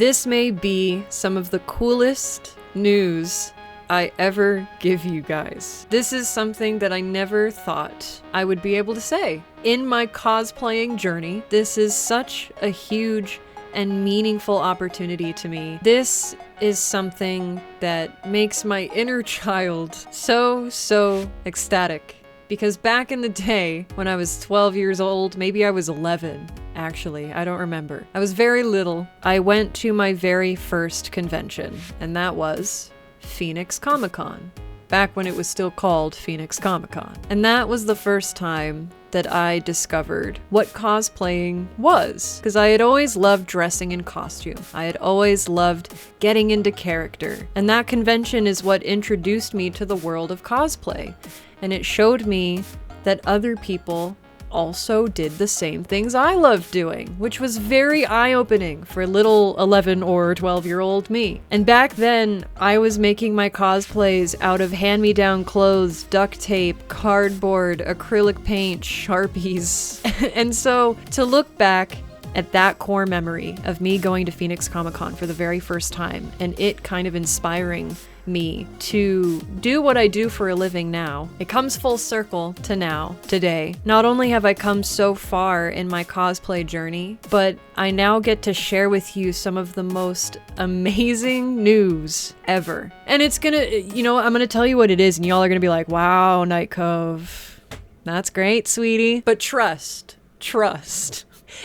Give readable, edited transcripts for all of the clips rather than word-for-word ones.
This may be some of the coolest news I ever give you guys. This is something that I never thought I would be able to say. In my cosplaying journey, this is such a huge and meaningful opportunity to me. This is something that makes my inner child so ecstatic. Because back in the day, when I was 12 years old, maybe I was 11, actually, I don't remember. I was very little. I went to my very first convention, and that was Phoenix Comic-Con, back when it was still called Phoenix Comic-Con. And that was the first time that I discovered what cosplaying was, because I had always loved dressing in costume. I had always loved getting into character, and that convention is what introduced me to the world of cosplay. And it showed me that other people also did the same things I loved doing, which was very eye-opening for little 11 or 12-year-old me. And back then, I was making my cosplays out of hand-me-down clothes, duct tape, cardboard, acrylic paint, Sharpies. And so, to look back at that core memory of me going to Phoenix Comic-Con for the very first time, and it kind of inspiring me to do what I do for a living now. It comes full circle to now, today. Not only have I come so far in my cosplay journey, but I now get to share with you some of the most amazing news ever. And it's gonna, I'm gonna tell you what it is, and y'all are gonna be like, wow, Night Cove, that's great, sweetie. But trust.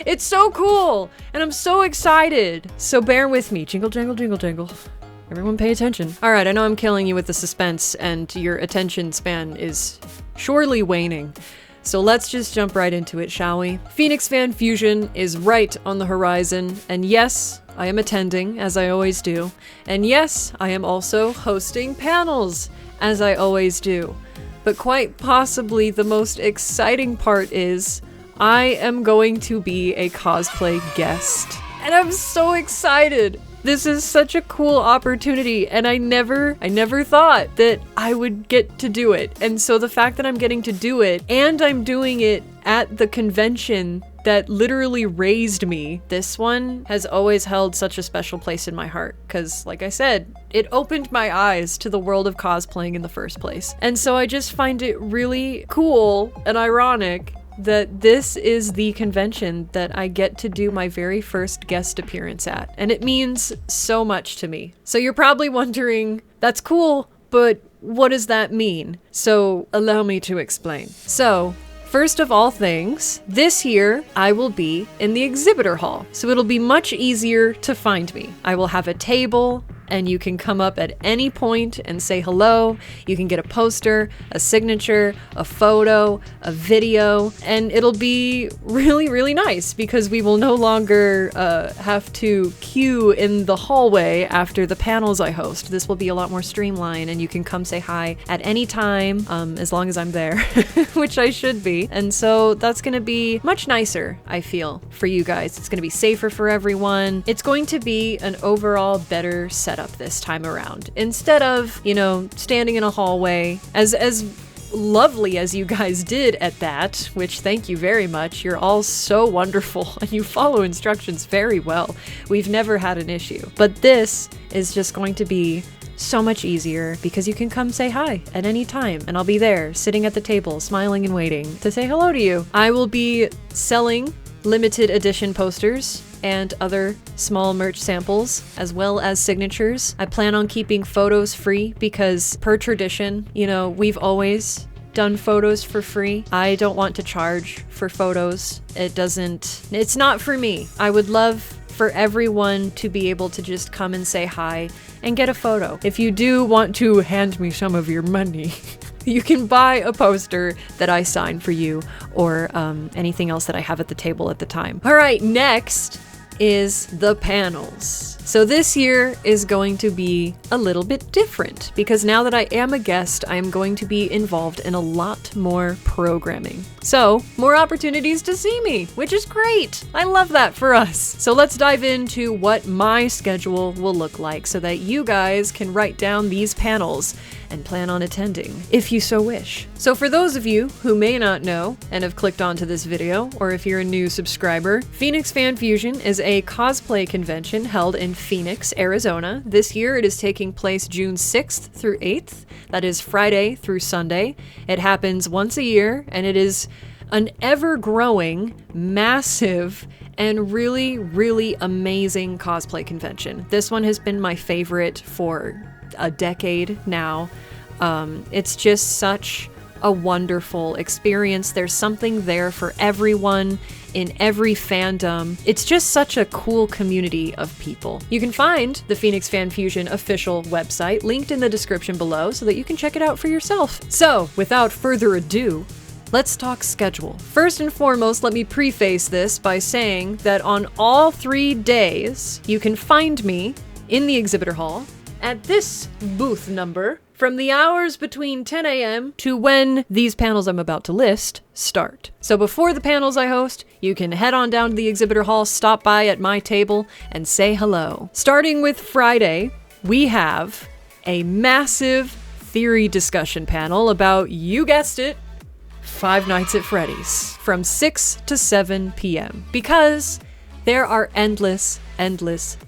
It's so cool, and I'm so excited. So bear with me. Jingle, jangle, jingle, jangle. Everyone pay attention. All right, I know I'm killing you with the suspense, and your attention span is surely waning. So let's just jump right into it, shall we? Phoenix Fan Fusion is right on the horizon, and yes, I am attending, as I always do. And yes, I am also hosting panels, as I always do. But quite possibly the most exciting part is I am going to be a cosplay guest. And I'm so excited! This is such a cool opportunity, and I never thought that I would get to do it. And so the fact that I'm getting to do it, and I'm doing it at the convention that literally raised me, this one has always held such a special place in my heart. Because, like I said, it opened my eyes to the world of cosplaying in the first place. And so I just find it really cool and ironic that this is the convention that I get to do my very first guest appearance at. And it means so much to me. So you're probably wondering, that's cool, but what does that mean? So allow me to explain. So, first of all things, this year I will be in the exhibitor hall. So it'll be much easier to find me. I will have a table, and you can come up at any point and say hello. You can get a poster, a signature, a photo, a video, and it'll be really nice because we will no longer have to queue in the hallway after the panels I host. This will be a lot more streamlined, and you can come say hi at any time, as long as I'm there, which I should be. And so that's gonna be much nicer, I feel, for you guys. It's gonna be safer for everyone. It's going to be an overall better setup this time around. Instead of, standing in a hallway, as lovely as you guys did at that, which thank you very much. You're all so wonderful and you follow instructions very well. We've never had an issue. But this is just going to be so much easier because you can come say hi at any time, and I'll be there sitting at the table smiling and waiting to say hello to you. I will be selling limited edition posters and other small merch samples, as well as signatures. I plan on keeping photos free because, per tradition, we've always done photos for free. I don't want to charge for photos. It's not for me. I would love for everyone to be able to just come and say hi and get a photo. If you do want to hand me some of your money, you can buy a poster that I sign for you, or anything else that I have at the table at the time. All right, next is the panels. So this year is going to be a little bit different because now that I am a guest, I am going to be involved in a lot more programming. So, more opportunities to see me, which is great. I love that for us. So let's dive into what my schedule will look like so that you guys can write down these panels and plan on attending, if you so wish. So for those of you who may not know and have clicked onto this video, or if you're a new subscriber, Phoenix Fan Fusion is a cosplay convention held in Phoenix, Arizona. This year it is taking place June 6th through 8th. That is Friday through Sunday. It happens once a year, and it is an ever-growing, massive, and really, really amazing cosplay convention. This one has been my favorite for a decade now. It's just such a wonderful experience. There's something there for everyone in every fandom. It's just such a cool community of people. You can find the Phoenix Fan Fusion official website linked in the description below so that you can check it out for yourself. So, without further ado, let's talk schedule. First and foremost, let me preface this by saying that on all 3 days, you can find me in the exhibitor hall at this booth number from the hours between 10 a.m. to when these panels I'm about to list start. So before the panels I host, you can head on down to the exhibitor hall, stop by at my table, and say hello. Starting with Friday, we have a massive theory discussion panel about, you guessed it, Five Nights at Freddy's from 6 to 7 p.m. because there are endless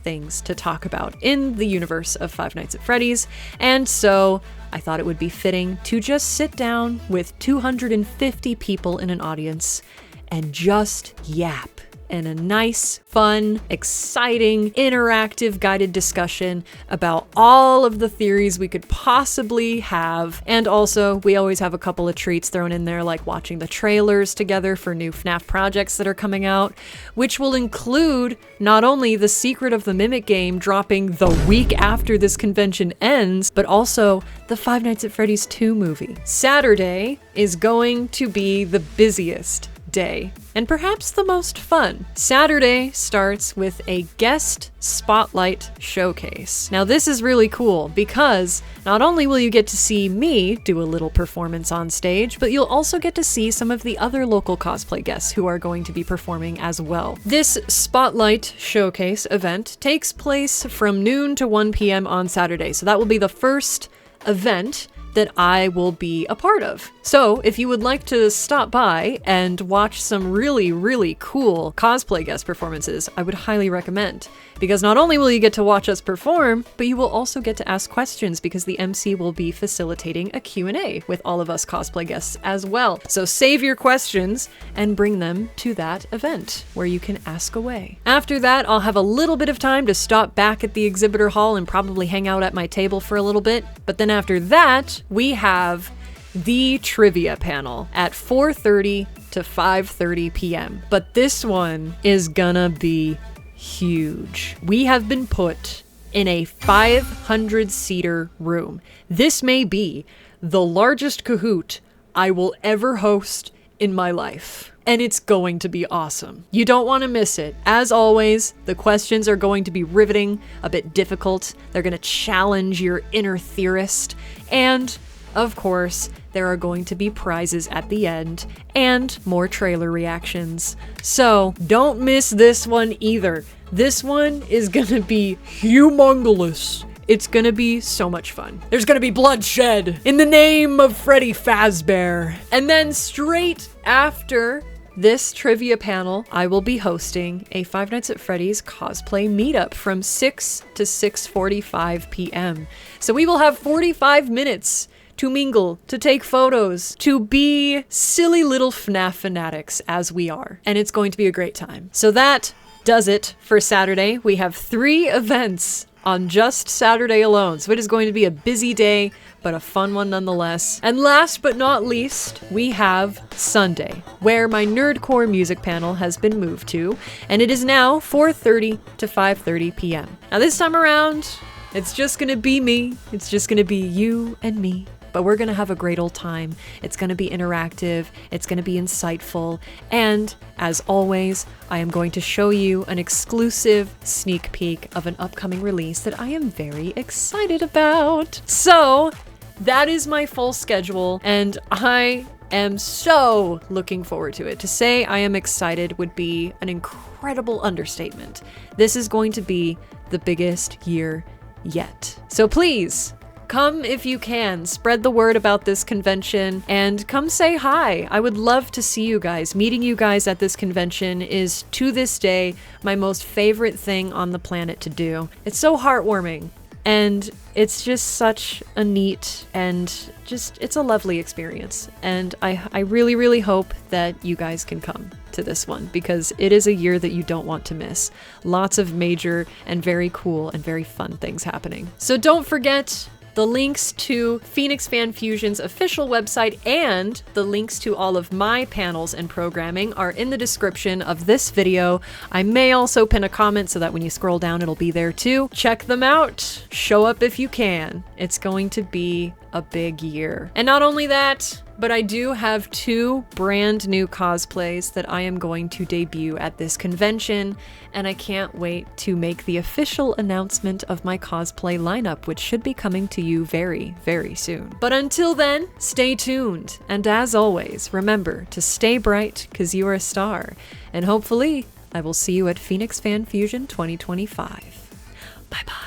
things to talk about in the universe of Five Nights at Freddy's, and so I thought it would be fitting to just sit down with 250 people in an audience and just yap in a nice, fun, exciting, interactive guided discussion about all of the theories we could possibly have. And also, we always have a couple of treats thrown in there, like watching the trailers together for new FNAF projects that are coming out, which will include not only The Secret of the Mimic game dropping the week after this convention ends, but also the Five Nights at Freddy's 2 movie. Saturday is going to be the busiest day, and perhaps the most fun. Saturday starts with a guest spotlight showcase. Now this is really cool because not only will you get to see me do a little performance on stage, but you'll also get to see some of the other local cosplay guests who are going to be performing as well. This spotlight showcase event takes place from noon to 1 p.m. on Saturday, so that will be the first event that I will be a part of. So if you would like to stop by and watch some really, really cool cosplay guest performances, I would highly recommend. Because not only will you get to watch us perform, but you will also get to ask questions because the MC will be facilitating a Q&A with all of us cosplay guests as well. So save your questions and bring them to that event where you can ask away. After that, I'll have a little bit of time to stop back at the exhibitor hall and probably hang out at my table for a little bit. But then after that, we have the trivia panel at 4:30 to 5:30 p.m. But this one is gonna be huge. We have been put in a 500-seater room. This may be the largest Kahoot I will ever host in my life, and it's going to be awesome. You don't want to miss it. As always, the questions are going to be riveting, a bit difficult. They're going to challenge your inner theorist, and of course, there are going to be prizes at the end and more trailer reactions. So don't miss this one either. This one is gonna be humongous. It's gonna be so much fun. There's gonna be bloodshed in the name of Freddy Fazbear. And then straight after this trivia panel, I will be hosting a Five Nights at Freddy's cosplay meetup from 6 to 6:45 p.m. So we will have 45 minutes to mingle, to take photos, to be silly little FNAF fanatics as we are. And it's going to be a great time. So that does it for Saturday. We have 3 events on just Saturday alone. So it is going to be a busy day, but a fun one nonetheless. And last but not least, we have Sunday, where my Nerdcore music panel has been moved to, and it is now 4:30 to 5:30 p.m. Now this time around, it's just gonna be me. It's just gonna be you and me. But we're gonna have a great old time. It's gonna be interactive, it's gonna be insightful, and as always, I am going to show you an exclusive sneak peek of an upcoming release that I am very excited about. So, that is my full schedule, and I am so looking forward to it. To say I am excited would be an incredible understatement. This is going to be the biggest year yet. So please, come if you can. Spread the word about this convention and come say hi. I would love to see you guys. Meeting you guys at this convention is, to this day, my most favorite thing on the planet to do. It's so heartwarming. And it's just such a neat and it's a lovely experience. And I really, really hope that you guys can come to this one because it is a year that you don't want to miss. Lots of major and very cool and very fun things happening. So don't forget the links to Phoenix Fan Fusion's official website and the links to all of my panels and programming are in the description of this video. I may also pin a comment so that when you scroll down, it'll be there too. Check them out. Show up if you can. It's going to be a big year. And not only that, but I do have 2 brand new cosplays that I am going to debut at this convention, and I can't wait to make the official announcement of my cosplay lineup, which should be coming to you very, very soon. But until then, stay tuned, and as always, remember to stay bright, because you are a star, and hopefully I will see you at Phoenix Fan Fusion 2025. Bye-bye.